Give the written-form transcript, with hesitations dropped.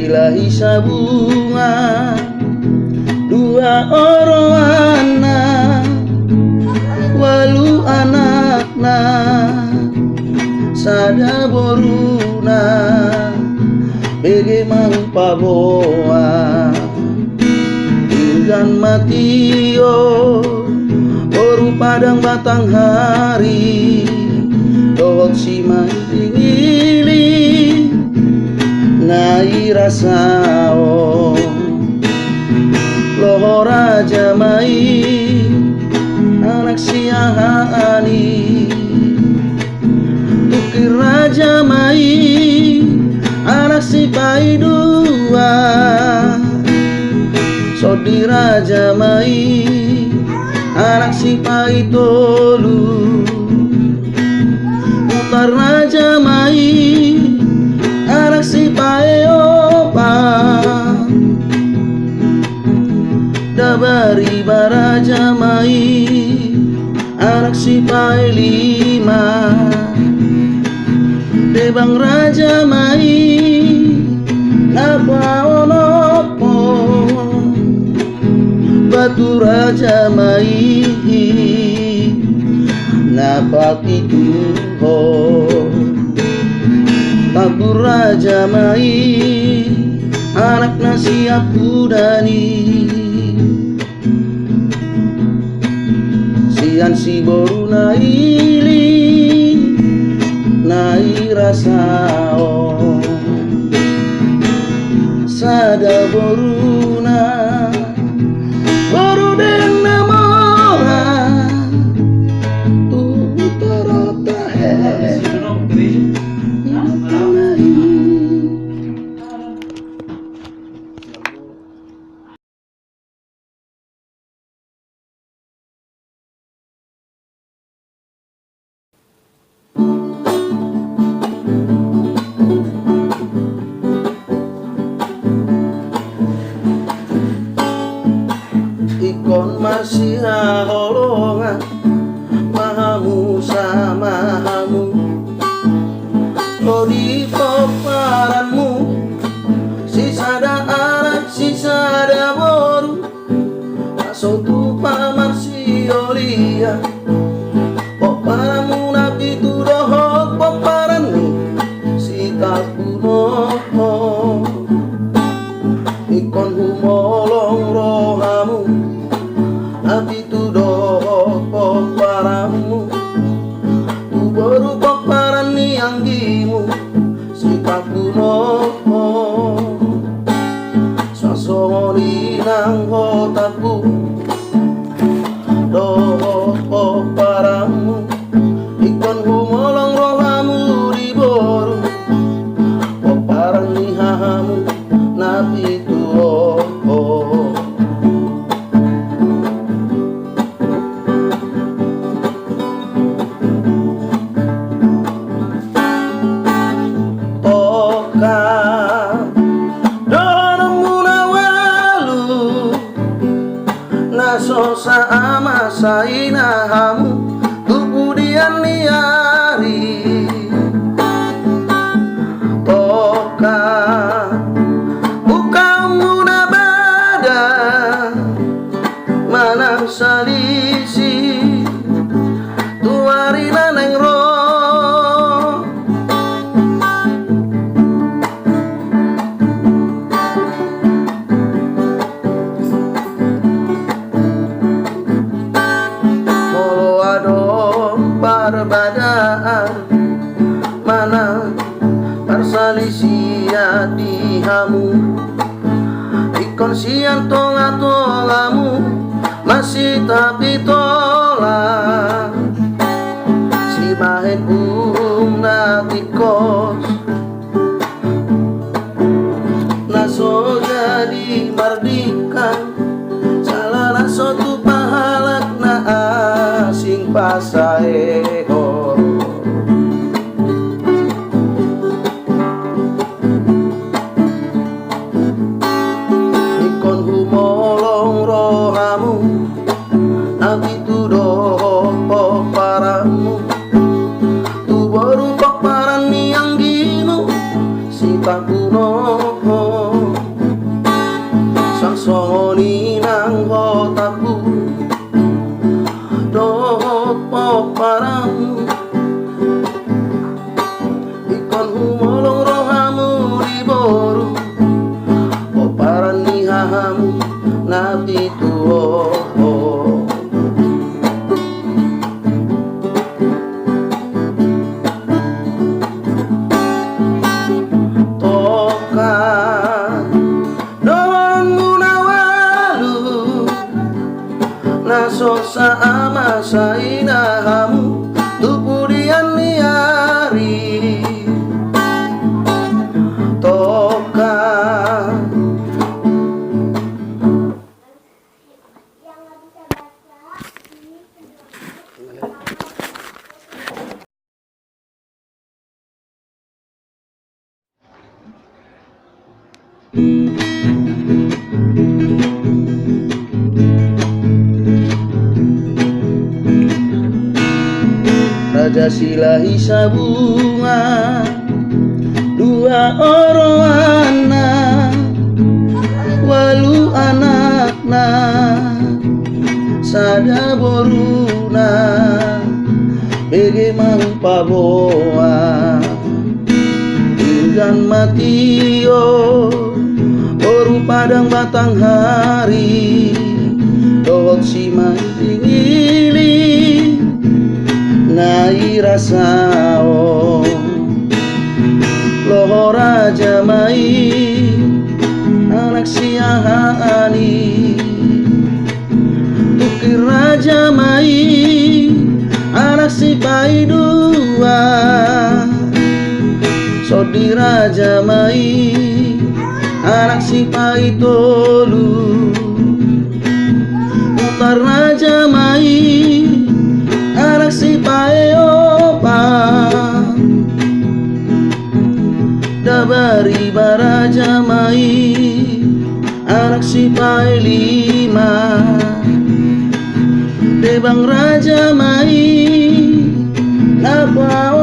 ilahi sabunga dua orang anak walu anakna sada boruna bagaimana paboa ingan matio baru padang batang hari dohot si mandingili nai rasao loho raja mai anak si ahani tukir raja mai anak si pai dua sodi raja mai anak si pai tolu utar raja mai anak si pai opa dabari baraja mai anak si pai lima debang raja mai napa onopo batu raja mai napa pituho batu raja mai anak nasi apudani sian si boru naili nai rasao sada boruna baru den namora tu tarota he ikon masih holongan mahamu samahamu kodi peparanmu sisa ada anak sisa ada boru masuk tu pamar si olia peparanmu nabi tu dohok peparanmu si takuno ikon humolong rohamu nabi tu dohok peparanmu tu baru peparan ni anggimu si takuno sasoni nang hotaku dohok peparanmu ikon humolong rohamu di boru peparan ni hahamu nabi tu sosa ama saina hamu tubudian liari toka bukamu nabada manang salisi tuari naneng ro perbedaan mana perselisihan di hamu ikon siang tonga-tongamu masih tapi tolak si bahen natikos naso jadi mardikan salah naso tu pahalak na asing pasaeho ikon humolong rohamu nabi tu dohok paramu tu baru paparan ni yang gino si takuno tapu dohot po paramu ikon humolong rohamu di boru po parani hahamu nabi tuo naso sa ama sa inahamu tupudian niari toka Raja silahi sabunga dua oroana walu anakna sada boruna bege mang paboa ingan matio boru padang batang hari dohot si mandingili nai rasao loho raja mai anak siahani tukir raja mai anak si pai dua sodi raja mai anak si pai tolu utar raja mai anak si pae opa dabari baraja mai anak si pae lima debang raja mai napa